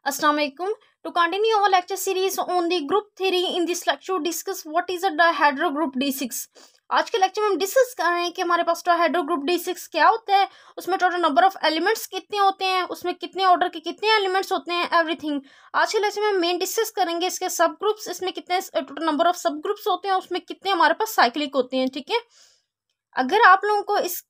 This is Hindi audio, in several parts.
Assalamu alaikum. To continue our lecture series on the group theory, in this lecture discuss what is a dihedral group D6. आज के लेक्चर में हम डिस्कस कर रहे हैं कि हमारे पास डायहेड्रल ग्रुप D6 क्या होता है, उसमें टोटल नंबर ऑफ एलिमेंट्स कितने होते हैं, उसमें कितने ऑर्डर के कितने एलिमेंट्स होते हैं, एवरीथिंग। आज के लेक्चर में हम मेन डिस्कस करेंगे इसके सब ग्रुप्स, इसमें कितने टोटल नंबर ऑफ सब ग्रुप्स होते हैं, उसमें कितने हमारे पास साइक्लिक होते हैं। ठीक है, अगर आप लोगों को इस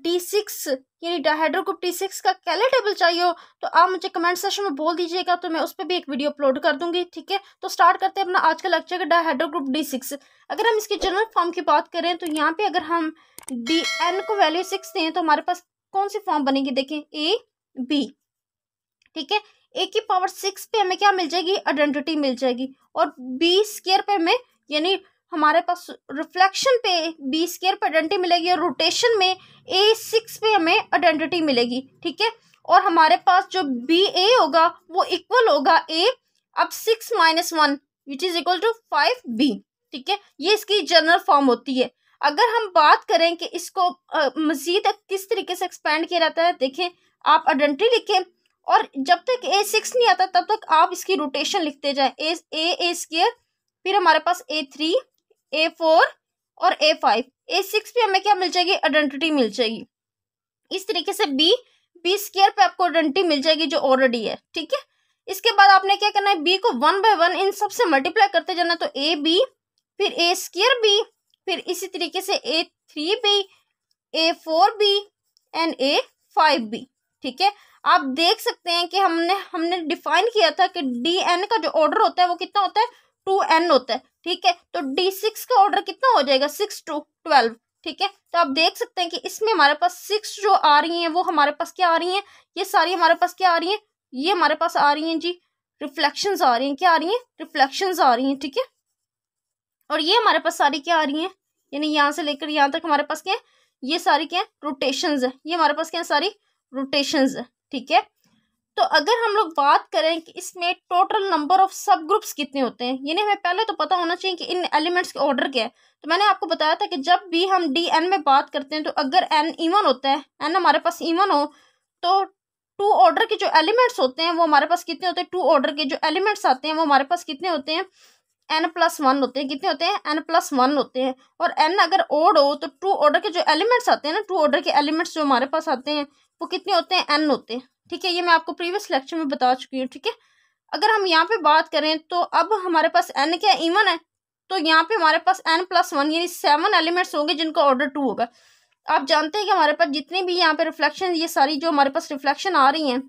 D6 यानी डायहेड्रल ग्रुप D6 का कैले टेबल चाहिए हो तो आप मुझे कमेंट सेक्शन में बोल दीजिएगा, तो मैं उस पर भी एक वीडियो अपलोड कर दूंगी। ठीक है, तो स्टार्ट करते हैं अपना आज का लेक्चर का डायहेड्रल ग्रुप D6। अगर हम इसकी जनरल फॉर्म की बात करें तो यहाँ पे अगर हम Dn को वैल्यू 6 दें तो हमारे पास कौन सी फॉर्म बनेगी, देखें ए बी। ठीक है, ए की पावर 6 पे हमें क्या मिल जाएगी, आइडेंटिटी मिल जाएगी, और बी स्क्वायर पे हमें यानी हमारे पास रिफ्लेक्शन पे बी स्क्वायर पे आइडेंटिटी मिलेगी, और रोटेशन में ए 6 पे हमें आइडेंटिटी मिलेगी। ठीक है, और हमारे पास जो बी ए होगा वो इक्वल होगा ए अब 6 - 1 which is equal to 5 B. ठीक है, ये इसकी जनरल फॉर्म होती है। अगर हम बात करें कि इसको मजीद किस तरीके से एक्सपेंड किया जाता है, देखें आप आइडेंटिटी लिखें और जब तक ए 6 नहीं आता तब तक आप इसकी रोटेशन लिखते जाए, ए स्क्वायर, फिर हमारे पास A3 A4 और A5, A6 पे हमें क्या मिल जाएगी, आइडेंटिटी मिल जाएगी। इस तरीके से बी स्क्वायर पे आपको आइडेंटिटी मिल जाएगी जो ऑलरेडी है। ठीक है, इसके बाद आपने क्या करना है, बी को 1 बाय 1 इन सबसे मल्टीप्लाई करते जाना, तो ए बी, फिर ए स्क्वायर बी, फिर इसी तरीके से A3 B, A4 B and A5 B. ठीक है, आप देख सकते हैं कि हमने डिफाइन किया था कि DN का जो ऑर्डर होता है वो कितना होता है, 2n होता है। ठीक है, तो D6 का ऑर्डर कितना हो जाएगा, 6 to 12। ठीक है, तो आप देख सकते हैं कि इसमें हमारे पास 6 जो आ रही हैं वो हमारे पास क्या आ रही हैं, ये सारी हमारे पास क्या आ रही हैं, ये हमारे पास आ रही हैं जी रिफ्लेक्शंस आ रही हैं, क्या आ रही हैं, रिफ्लेक्शंस आ रही हैं। ठीक है, और ये हमारे पास सारी क्या आ रही हैं, यानी यहाँ से लेकर यहाँ तक हमारे पास क्या है, ये सारी क्या है, रोटेशंस है, ये हमारे पास क्या है, सारी रोटेशंस है। ठीक है, तो अगर हम लोग बात करें कि इसमें टोटल नंबर ऑफ सब ग्रुप्स कितने होते हैं, यानी हमें पहले तो पता होना चाहिए कि इन एलिमेंट्स के ऑर्डर क्या है। तो मैंने आपको बताया था कि जब भी हम DN में बात करते हैं तो अगर n इवन होता है, n हमारे पास इवन हो, तो 2 ऑर्डर के जो एलिमेंट्स होते हैं वो हमारे पास कितने होते हैं, 2 ऑर्डर के जो एलिमेंट्स आते हैं वो हमारे पास कितने होते हैं, n+1 होते हैं। कितने होते हैं, n+1 होते हैं। और n अगर ओड हो तो 2 ऑर्डर के जो एलिमेंट्स आते हैं ना, 2 ऑर्डर के एलिमेंट्स जो हमारे पास आते हैं वो कितने होते हैं, n होते हैं। ठीक है, ये मैं आपको प्रीवियस लेक्चर में बता चुकी हूँ। ठीक है, अगर हम यहाँ पे बात करें तो अब हमारे पास n क्या इवन है, तो यहाँ पे हमारे पास n+1 यानी 7 एलिमेंट्स होंगे जिनका ऑर्डर 2 होगा। आप जानते हैं कि हमारे पास जितने भी यहाँ पे रिफ्लेक्शन, ये सारी जो हमारे पास रिफ्लेक्शन आ रही हैं,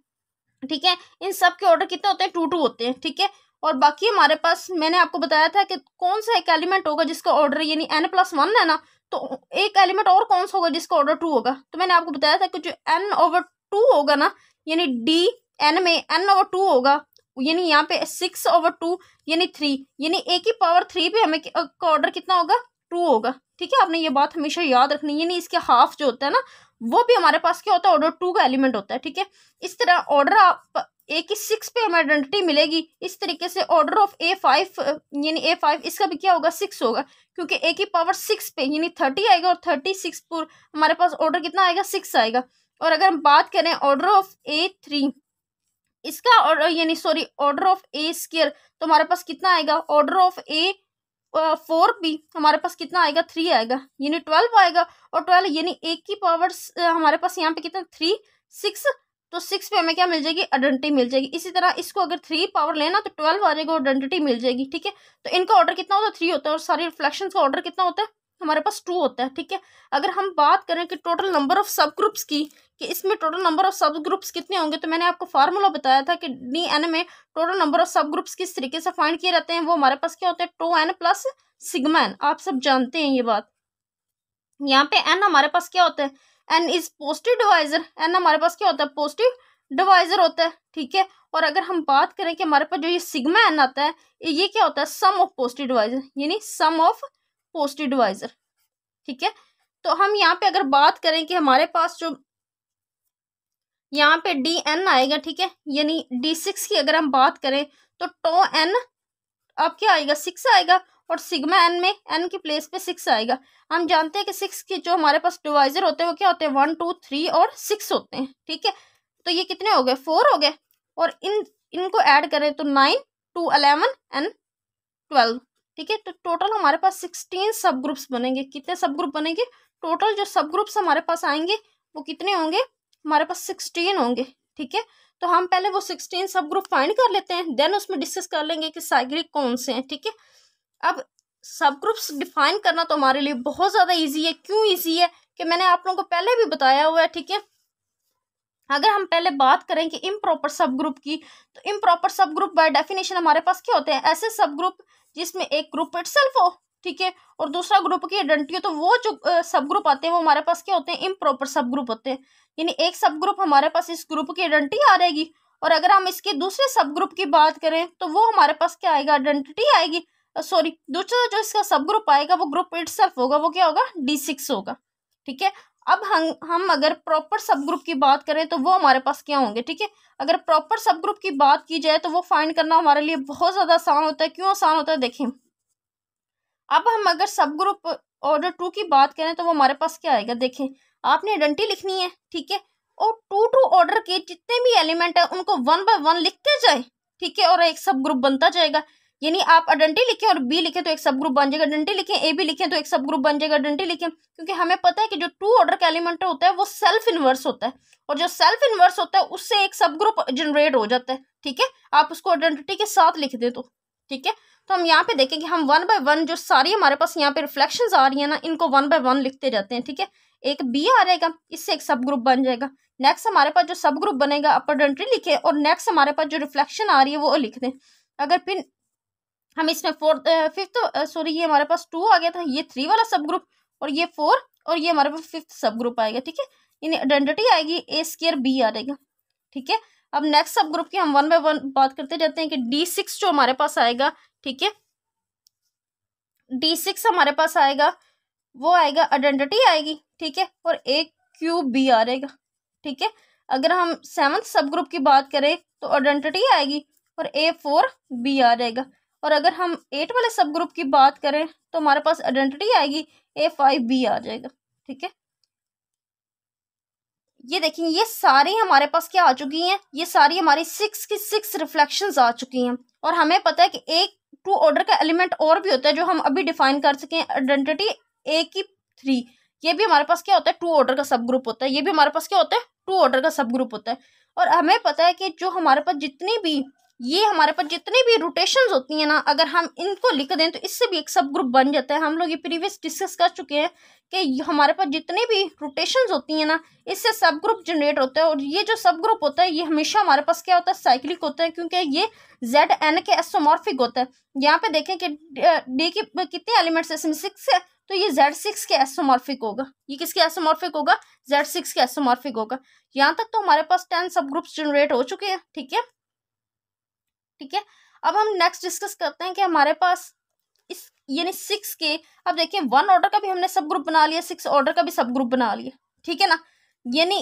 ठीक है, इन सब के ऑर्डर कितने होते हैं, 2 होते हैं। ठीक है, और बाकी हमारे पास मैंने आपको बताया था कि कौन सा एक एलिमेंट होगा जिसका ऑर्डर यानी n+1 है ना, तो एक एलिमेंट और कौन सा होगा जिसका ऑर्डर 2 होगा। तो मैंने आपको बताया था कि जो n/2 होगा ना, यानी DN में n/2 होगा, यानी यहाँ पे 6/2 यानी 3, यानी a की पावर 3 पे हमें का ऑर्डर कितना होगा, 2 होगा। ठीक है, आपने ये बात हमेशा याद रखनी है, यानी इसके हाफ जो होता है ना वो भी हमारे पास क्या होता है, ऑर्डर 2 का एलिमेंट होता है। ठीक है, इस तरह ऑर्डर आप ए की 6 पे हमें आइडेंटिटी मिलेगी, इस तरीके से ऑर्डर ऑफ A5 यानी A5 इसका भी क्या होगा, 6 होगा, क्योंकि ए की पावर 6 पे यानी 30 आएगा, और 36 पर हमारे पास ऑर्डर कितना आएगा, 6 आएगा। और अगर हम बात करें ऑर्डर ऑफ A3 इसका ऑर्डर यानी sorry order of A square, तो हमारे पास कितना आएगा, ऑर्डर ऑफ A4 भी हमारे पास कितना आएगा, 3 आएगा, यानी 12 आएगा। और 12 यानी ए की पावर हमारे पास यहाँ पे कितना 3 6, तो 6 पे हमें क्या मिल जाएगी, आइडेंटिटी मिल जाएगी। इसी तरह इसको अगर 3 पावर लेना तो 12 आ जाएगा और आइडेंटिटी मिल जाएगी। ठीक है, तो इनका ऑर्डर कितना होता है, 3 होता है, और सारी रिफ्लेक्शन का ऑर्डर कितना होता है, हमारे पास 2 होता है। ठीक है, अगर हम बात करें कि टोटल नंबर ऑफ सब ग्रुप्स की, कि इसमें टोटल नंबर ऑफ सब ग्रुप्स कितने होंगे, तो मैंने आपको फार्मूला बताया था कि DN में टोटल नंबर ऑफ सब ग्रुप्स किस तरीके से फाइंड किए जाते हैं, वो हमारे पास क्या होता है, 2n + σn। आप सब जानते हैं ये बात। यहाँ पे n हमारे पास क्या होता है, n is positive divisor, n हमारे पास क्या होता है, पॉजिटिव डिवाइजर होता है। ठीक है, और अगर हम बात करें कि हमारे पास जो ये σn आता है, ये क्या होता है, सम ऑफ पॉजिटिव डिवाइजर, यानी सम ऑफ पॉजिटिव डिवाइजर। ठीक है, तो हम यहाँ पे अगर बात करें कि हमारे पास जो यहाँ पे DN आएगा, ठीक है, यानी D6 की अगर हम बात करें तो τn अब क्या आएगा, 6 आएगा, और σn में n की प्लेस पे 6 आएगा। हम जानते हैं कि 6 के जो हमारे पास डिवाइजर होते हैं वो क्या होते हैं, 1 2 3 और 6 होते हैं। ठीक है, तो ये कितने हो गए, 4 हो गए, और इन इनको ऐड करें तो 9, 2, 11 एंड 12, ठीक है। तो टोटल हमारे पास 16 सब ग्रुप्स बनेंगे। कितने सब ग्रुप बनेंगे? टोटल जो सब ग्रुप्स हमारे पास आएंगे वो कितने होंगे? हमारे पास 16 होंगे, ठीक है। तो हम पहले वो 16 सब ग्रुप फाइंड कर लेते हैं, देन उसमें डिस्कस कर लेंगे कि साइक्लिक कौन से हैं, ठीक है। अब सब ग्रुप्स डिफाइन करना तो हमारे लिए बहुत ज़्यादा ईजी है। क्यों ईजी है? कि मैंने आप लोगों को पहले भी बताया हुआ है, ठीक है। अगर हम पहले बात करें कि इम्प्रॉपर सब ग्रुप की, तो इम्प्रॉपर सब ग्रुप बाय डेफिनेशन हमारे पास क्या होते हैं? ऐसे सब ग्रुप जिसमें एक ग्रुप इटसेल्फ हो, ठीक है, और दूसरा ग्रुप की आइडेंटिटी हो, तो वो जो सब ग्रुप आते हैं वो हमारे पास क्या होते हैं? इम्प्रॉपर सब ग्रुप होते हैं। यानी एक सब ग्रुप हमारे पास इस ग्रुप की आइडेंटिटी आ रहेगी, और अगर हम इसके दूसरे सब ग्रुप की बात करें तो वो हमारे पास क्या आएगा? आइडेंटिटी आएगी। सॉरी, दूसरा जो इसका सब ग्रुप आएगा वो ग्रुप इटसेल्फ होगा, वो क्या होगा? D6 होगा, ठीक है। अब हम अगर प्रॉपर सब ग्रुप की बात करें तो वो हमारे पास क्या होंगे, ठीक है। अगर प्रॉपर सब ग्रुप की बात की जाए तो वो फाइंड करना हमारे लिए बहुत ज़्यादा आसान होता है। क्यों आसान होता है? देखें, अब हम अगर सब ग्रुप ऑर्डर 2 की बात करें तो वो हमारे पास क्या आएगा? देखें, आपने आइडेंटिटी लिखनी है, ठीक है, और 2 ऑर्डर के जितने भी एलिमेंट है उनको 1 बाय 1 लिखते जाए, ठीक है, और एक सब ग्रुप बनता जाएगा। यानी आप आइडेंटिटी लिखें और बी लिखें तो एक सब ग्रुप बन जाएगा, आइडेंटिटी लिखें ए बी लिखें तो एक सब ग्रुप बन जाएगा, आइडेंटिटी लिखें, क्योंकि हमें पता है कि जो 2 ऑर्डर का एलिमेंट होता है वो सेल्फ इनवर्स होता है, और जो सेल्फ इनवर्स होता है उससे एक सब ग्रुप जनरेट हो जाता है, ठीक है। आप उसको आइडेंटिटी के साथ लिख दे तो, ठीक है। तो हम यहाँ पे देखें कि हम 1 बाय 1 जो सारी हमारे पास यहाँ पे रिफ्लेक्शंस आ रही है ना, इनको 1 बाय 1 लिखते जाते हैं, ठीक है। एक बी आ जाएगा, इससे एक सब ग्रुप बन जाएगा। नेक्स्ट हमारे पास जो सब ग्रुप बनेगा आप आइडेंटिटी लिखे, और नेक्स्ट हमारे पास जो रिफ्लेक्शन आ रही है वो लिख दें। अगर फिर हम इसमें ये हमारे पास 2 आ गया था, ये 3 वाला सब ग्रुप, और ये 4, और ये हमारे पास 5th सब ग्रुप आएगा, ठीक है। यानी आइडेंटिटी आएगी A² B आ जाएगा, ठीक है। अब नेक्स्ट सब ग्रुप की हम 1 बाय 1 बात करते जाते हैं कि D6 जो हमारे पास आएगा, ठीक है, D6 हमारे पास आएगा, वो आएगा आइडेंटिटी आएगी, ठीक है, और AQ B आ जाएगा, ठीक है। अगर हम 7th सब ग्रुप की बात करें तो आइडेंटिटी आएगी और A4B आ जाएगा, और अगर हम 8 वाले सब ग्रुप की बात करें तो हमारे पास आइडेंटिटी आएगी A5B आ जाएगा, ठीक है। ये देखिए, ये सारी हमारे पास क्या आ चुकी हैं? ये सारी हमारी 6 की 6 रिफ्लेक्शंस आ चुकी हैं, और हमें पता है कि एक 2 ऑर्डर का एलिमेंट और भी होता है जो हम अभी डिफाइन कर सकें, आइडेंटिटी A की 3। ये भी हमारे पास क्या होता है? 2 ऑर्डर का सब ग्रुप होता है। ये भी हमारे पास क्या होता है? 2 ऑर्डर का सब ग्रुप होता है। और हमें पता है कि जो हमारे पास जितनी भी रोटेशंस होती हैं ना, अगर हम इनको लिख दें तो इससे भी एक सब ग्रुप बन जाता है। हम लोग ये प्रीवियस डिस्कस कर चुके हैं कि हमारे पास जितनी भी रोटेशंस होती हैं ना, इससे सब ग्रुप जनरेट होता है, और ये जो सब ग्रुप होता है ये हमेशा हमारे पास क्या होता है? साइक्लिक होता है, क्योंकि ये ZN के एसोमॉर्फिक होता है। यहाँ पे देखें कि D की कितने एलिमेंट्स है? 6 है, तो ये Z6 के एसोमॉर्फिक होगा। ये किसके एसोमॉर्फिक होगा? Z6 के एसोमॉर्फिक होगा। यहाँ तक तो हमारे पास 10 सब ग्रुप्स जनरेट हो चुके हैं, ठीक है, ठीक है। अब हम नेक्स्ट डिस्कस करते हैं कि हमारे पास इस यानी 6 के, अब देखिए 1 ऑर्डर का भी हमने सब ग्रुप बना लिया, 6 ऑर्डर का भी सब ग्रुप बना लिया, ठीक है ना। यानी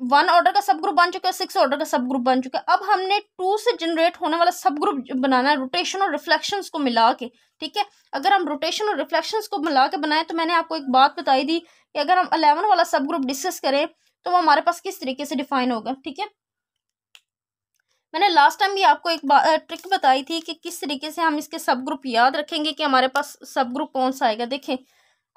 1 ऑर्डर का सब ग्रुप बन चुका है, 6 ऑर्डर का सब ग्रुप बन चुका है। अब हमने 2 से जनरेट होने वाला सब ग्रुप बनाना है, रोटेशन और रिफ्लेक्शंस को मिला के, ठीक है। अगर हम रोटेशन और रिफ्लेक्शंस को मिला के बनाए तो मैंने आपको एक बात बताई थी कि अगर हम 11 वाला सब ग्रुप डिस्कस करें तो वो हमारे पास किस तरीके से डिफाइन होगा, ठीक है। मैंने लास्ट टाइम भी आपको एक ट्रिक बताई थी कि किस तरीके से हम इसके सब ग्रुप याद रखेंगे कि हमारे पास सब ग्रुप कौन सा आएगा। देखें,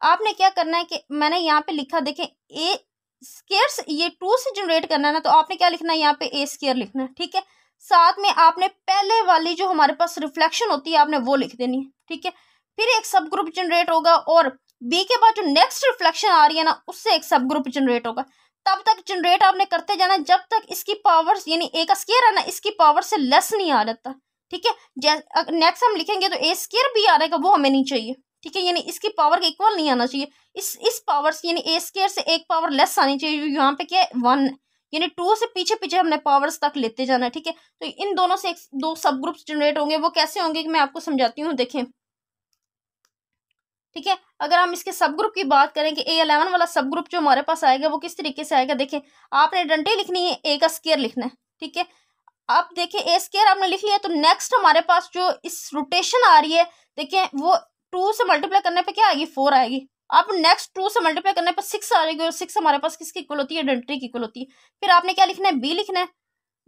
आपने क्या करना है कि मैंने यहाँ पे लिखा, देखें A², ये 2 से जनरेट करना है ना, तो आपने क्या लिखना है? यहाँ पे A² लिखना है, ठीक है। साथ में आपने पहले वाली जो हमारे पास रिफ्लेक्शन होती है आपने वो लिख देनी है, ठीक है। फिर एक सब ग्रुप जनरेट होगा, और B के बाद जो नेक्स्ट रिफ्लेक्शन आ रही है ना उससे एक सब ग्रुप जनरेट होगा। तब तक जनरेट आपने करते जाना जब तक इसकी पावर, यानी A का स्क्वायर है ना, इसकी पावर से लेस नहीं आ जाता, ठीक है। नेक्स्ट हम लिखेंगे तो A² भी आ रहेगा, वो हमें नहीं चाहिए, ठीक है। यानी इसकी पावर के इक्वल नहीं आना चाहिए, इस पावर से, यानी A² से एक पावर लेस आनी चाहिए। यहाँ पे क्या है? 1, यानी 2 से पीछे पीछे हमने पावर्स तक लेते जाना है, ठीक है। तो इन दोनों से 2 सब ग्रुप्स जनरेट होंगे। वो कैसे होंगे कि मैं आपको समझाती हूँ, देखें, ठीक है। अगर हम इसके सब ग्रुप की बात करें कि A11 वाला सब ग्रुप जो हमारे पास आएगा वो किस तरीके से आएगा, देखें, आपने आइडेंटिटी लिखनी है, A का स्क्वायर लिखना है, ठीक है। आप देखिए A² आपने लिख लिया, तो नेक्स्ट हमारे पास जो इस रोटेशन आ रही है, देखिए, वो 2 से मल्टीप्लाई करने पे क्या आएगी? 4 आएगी। अब नेक्स्ट 2 से मल्टीप्लाई करने पर 6 आ जाएगी, और 6 हमारे पास किसकी इक्वल होती है? आइडेंटिटी की इक्वल होती है। फिर आपने क्या लिखना है? B लिखना है,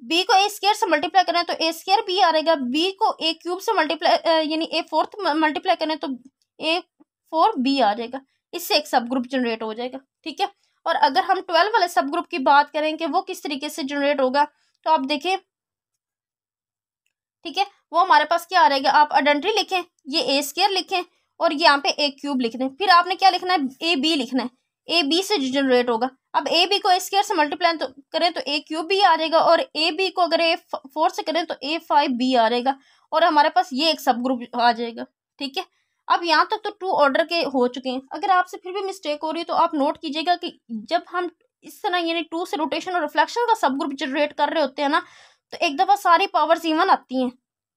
बी को ए स्क्वायर से मल्टीप्लाई करें तो ए स्क्वायर बी आ रहेगा, बी को ए क्यूब से मल्टीप्लाई यानी ए फोर्थ मल्टीप्लाई करें तो ए 4b आ जाएगा। इससे एक सब ग्रुप जनरेट हो जाएगा। ठीक है, और अगर हम 12 वाले सब ग्रुप की बात करें कि वो किस तरीके से जनरेट होगा, तो आप देखें, ठीक है, वो हमारे पास क्या आ रहेगा, आप आइडेंटिटी लिखें, ये ए स्क्वायर लिखें और यहाँ पे ए क्यूब लिख दें। फिर आपने क्या लिखना है, ए बी लिखना है, ए बी से जो जनरेट होगा। अब ए बी को ए स्क्वायर से मल्टीप्लाई तो करें तो ए क्यूब भी आ जाएगा, और ए बी को अगर ए 4 से करें तो ए 5b आ रहेगा, और हमारे पास ये एक सब ग्रुप आ जाएगा। ठीक है, अब यहाँ तक तो 2 ऑर्डर के हो चुके हैं। अगर आपसे फिर भी मिस्टेक हो रही है तो आप नोट कीजिएगा कि जब हम इस तरह यानी 2 से रोटेशन और रिफ्लेक्शन का सब ग्रुप जनरेट कर रहे होते हैं ना, तो एक दफ़ा सारी पावर्स इवन आती हैं।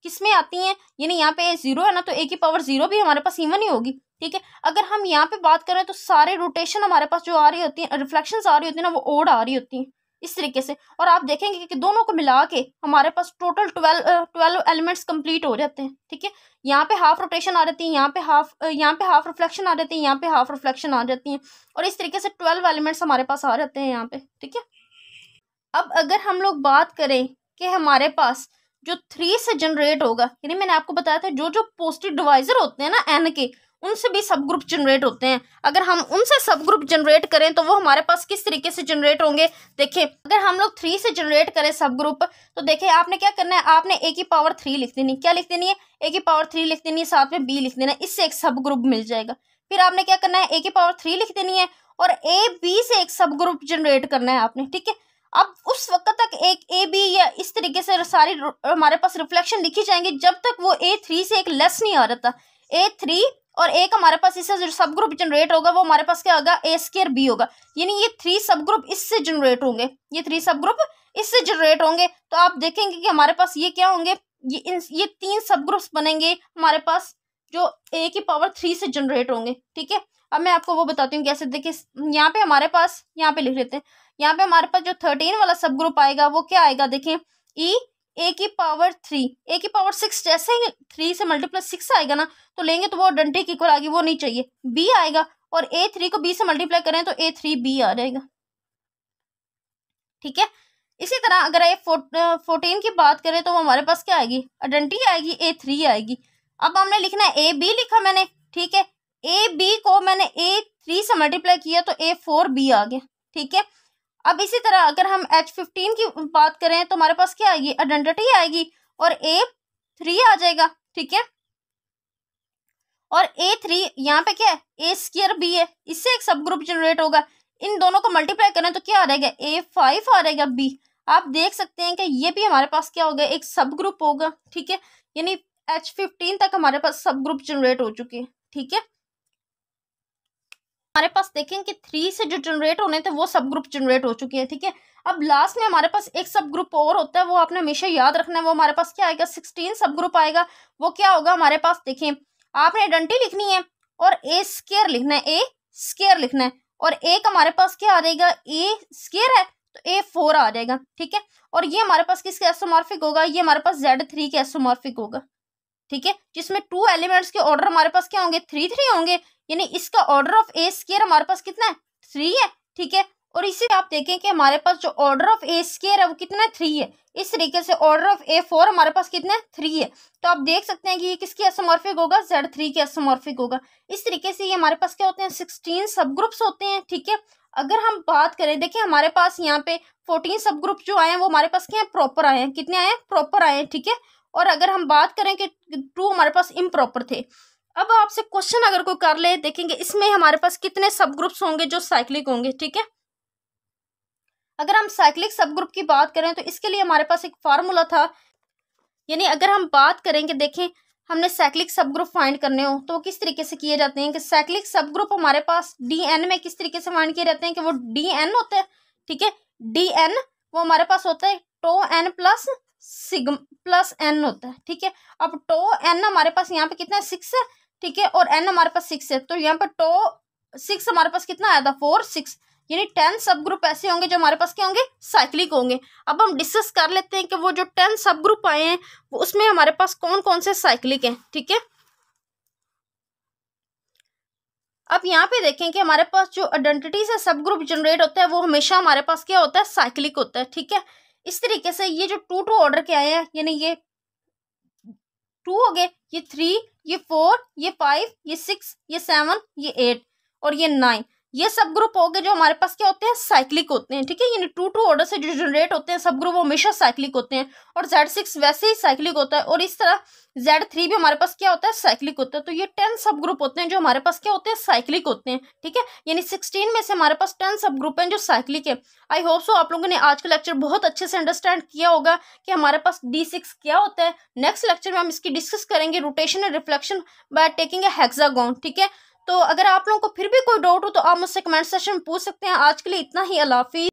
किस में आती हैं, यानी यहाँ पे 0 है ना, तो ए की पावर 0 भी हमारे पास इवन ही होगी। ठीक है, अगर हम यहाँ पे बात करें तो सारे रोटेशन हमारे पास जो आ रही होती है, रिफ्लेक्शंस आ रही होती है ना, वो ओड आ रही होती हैं इस तरीके से। और आप देखेंगे कि दोनों को मिला के हमारे पास टोटल 12 एलिमेंट्स कंप्लीट हो जाते हैं। ठीक है, यहाँ पे हाफ रोटेशन आ जाती है, यहाँ पे हाफ रिफ्लेक्शन आ जाती है, यहाँ पे हाफ रिफ्लेक्शन आ जाती है, और इस तरीके से 12 एलिमेंट्स हमारे पास आ जाते हैं यहाँ पे। ठीक है, अब अगर हम लोग बात करें कि हमारे पास जो 3 से जनरेट होगा, यानी मैंने आपको बताया था जो जो पॉजिटिव डिवाइजर होते हैं ना एन के, उनसे भी सब ग्रुप जनरेट होते हैं। अगर हम उनसे सब ग्रुप जनरेट करें तो वो हमारे पास किस तरीके से जनरेट होंगे, देखिए, अगर हम लोग 3 से जनरेट करें सब ग्रुप, तो देखिए आपने क्या करना है, आपने ए की पावर 3 लिख देनी। क्या लिख देनी है, ए की पावर 3 लिख देनी है, साथ में बी लिख देना है, इससे एक सब ग्रुप मिल जाएगा। फिर आपने क्या करना है, ए की पावर 3 लिख देनी है और ए बी से एक सब ग्रुप जनरेट करना है आपने। ठीक है, अब उस वक्त तक एक ए बी या इस तरीके से सारी हमारे पास रिफ्लेक्शन लिखी जाएंगी जब तक वो ए 3 से एक लेस नहीं आ रहा था। ए 3 और एक हमारे पास इससे जो सब ग्रुप जनरेट होगा वो हमारे पास क्या होगा, ए स्क्वायर बी होगा। यानी ये 3 सब ग्रुप इससे जनरेट होंगे, ये 3 सब ग्रुप इससे जनरेट होंगे। तो आप देखेंगे कि हमारे पास ये क्या होंगे, ये 3 सब ग्रुप्स बनेंगे हमारे पास जो ए की पावर 3 से जनरेट होंगे। ठीक है, अब मैं आपको वो बताती हूँ कैसे। देखिए यहाँ पे हमारे पास, यहाँ पे लिख लेते हैं, यहाँ पे हमारे पास जो 13 वाला सब ग्रुप आएगा वो क्या आएगा, देखें, ई ए की पावर 3, ए की पावर 6, जैसे ही 3 से मल्टीप्लाई 6 आएगा ना तो लेंगे तो वो आइडेंटिटी की इक्वल आएगी, वो नहीं चाहिए, बी आएगा, और ए 3 को बी से मल्टीप्लाई करें तो ए 3b आ जाएगा। ठीक है, इसी तरह अगर ए 14 की बात करें तो वो हमारे पास क्या आएगी, आइडेंटिटी आएगी, ए 3 आएगी। अब हमने लिखना है ए बी लिखा मैंने। ठीक है, ए बी को मैंने ए 3 से मल्टीप्लाई किया तो ए 4b आ गया। ठीक है, अब इसी तरह अगर हम H15 की बात करें तो हमारे पास क्या आएगी, आइडेंटिटी आएगी और A3 आ जाएगा। ठीक है, और A3 यहाँ पे क्या है, ए स्क्वायर बी है, इससे एक सब ग्रुप जनरेट होगा। इन दोनों को मल्टीप्लाई करें तो क्या आ जाएगा, A5 आ जाएगा बी। आप देख सकते हैं कि ये भी हमारे पास क्या होगा, एक सब ग्रुप होगा। ठीक है, यानी H15 तक हमारे पास सब ग्रुप जनरेट हो चुके हैं। ठीक है, हमारे पास देखें कि 3 से जो जनरेट होने थे वो सब ग्रुप जनरेट हो चुके हैं। ठीक है, अब लास्ट में हमारे पास एक सब ग्रुप और होता है, वो आपने हमेशा याद रखना है। वो हमारे पास क्या आएगा, 16 सब ग्रुप आएगा। वो क्या होगा हमारे पास, देखें, आपने आइडेंटिटी लिखनी है और ए स्क्वायर लिखना है, ए स्क्वायर लिखना है, और एक हमारे पास क्या आ जाएगा, ए स्क्वायर है तो A4 आ जाएगा। ठीक है, और ये हमारे पास किसके एसोमॉर्फिक होगा, ये हमारे पास Z3 के एसोमॉर्फिक होगा। ठीक है, जिसमें 2 एलिमेंट्स के ऑर्डर हमारे पास क्या होंगे, 3 होंगे, यानी इसका ऑर्डर ऑफ ए स्क्वायर हमारे पास कितना है, 3 है। ठीक है, और इसी आप देखें कि हमारे पास जो ऑर्डर ऑफ ए स्क्वायर है वो कितना है, 3 है। इस तरीके से ऑर्डर ऑफ A4 हमारे पास कितना है, 3 है। तो आप देख सकते हैं कि ये किसकी एसोमॉर्फिक होगा, Z3 के एसोमॉर्फिक होगा। इस तरीके से ये हमारे पास क्या होते हैं, 16 सब ग्रुप्स होते हैं। ठीक है, अगर हम बात करें, देखिए हमारे पास यहाँ पे 14 सब ग्रुप जो आए हैं वो हमारे पास क्या है, प्रॉपर आए हैं। कितने आए हैं, प्रॉपर आए हैं। ठीक है, और अगर हम बात करें कि 2 हमारे पास इम्प्रॉपर थे। अब आपसे क्वेश्चन अगर कोई कर ले, देखेंगे इसमें हमारे पास कितने सब ग्रुप्स होंगे जो साइक्लिक होंगे। ठीक है, अगर हम साइक्लिक सब ग्रुप की बात करें तो इसके लिए हमारे पास एक फार्मूला था। यानी अगर हम बात करेंगे, देखें, हमने साइक्लिक सब ग्रुप फाइंड करने हो तो वो किस तरीके से किए जाते हैं कि साइक्लिक सब ग्रुप हमारे पास DN में किस तरीके से फाइंड किए जाते हैं कि वो DN होते हैं। ठीक है, DN वो हमारे पास होता है two N plus sigma plus N होता है। ठीक है, अब टो N हमारे पास यहाँ पे कितना है, 6 है। ठीक है, और N हमारे पास 6 है, तो यहाँ पर टो 6 हमारे पास कितना आया था, 4 6, यानी 10 सब ग्रुप ऐसे होंगे जो हमारे पास क्या होंगे, साइक्लिक होंगे। अब हम डिस्कस कर लेते हैं कि वो जो 10 सब ग्रुप आए हैं वो उसमें हमारे पास कौन कौन से साइक्लिक हैं। ठीक है, अब यहाँ पे देखें कि हमारे पास जो आइडेंटिटी से सब ग्रुप जनरेट होता है वो हमेशा हमारे पास क्या होता है, साइक्लिक होता है। ठीक है, इस तरीके से ये जो 2 ऑर्डर के आए हैं, यानी ये 2 हो गए, ये 3, ये 4, ये 5, ये 6, ये 7, ये 8 और ये 9, ये सब ग्रुप हो गए जो हमारे पास क्या होते हैं, साइक्लिक होते हैं। ठीक है, यानी 2 ऑर्डर से जो जनरेट होते हैं सब ग्रुप वो हमेशा साइक्लिक होते हैं, और Z6 वैसे ही साइक्लिक होता है, और इस तरह Z3 भी हमारे पास क्या होता है, साइक्लिक होता है। तो ये 10 सब ग्रुप होते हैं जो हमारे पास क्या होते हैं, साइक्लिक होते हैं। ठीक है, यानी 16 में से हमारे पास 10 सब ग्रुप हैं जो साइक्लिक है। आई होप सो आप लोगों ने आज का लेक्चर बहुत अच्छे से अंडरस्टैंड किया होगा कि हमारे पास D6 क्या होता है। नेक्स्ट लेक्चर में हम इसकी डिस्कस करेंगे rotation and reflection by taking a hexagon. ठीक है, तो अगर आप लोगों को फिर भी कोई डाउट हो तो आप मुझसे कमेंट सेक्शन में पूछ सकते हैं। आज के लिए इतना ही, अल्लाह हाफिज़।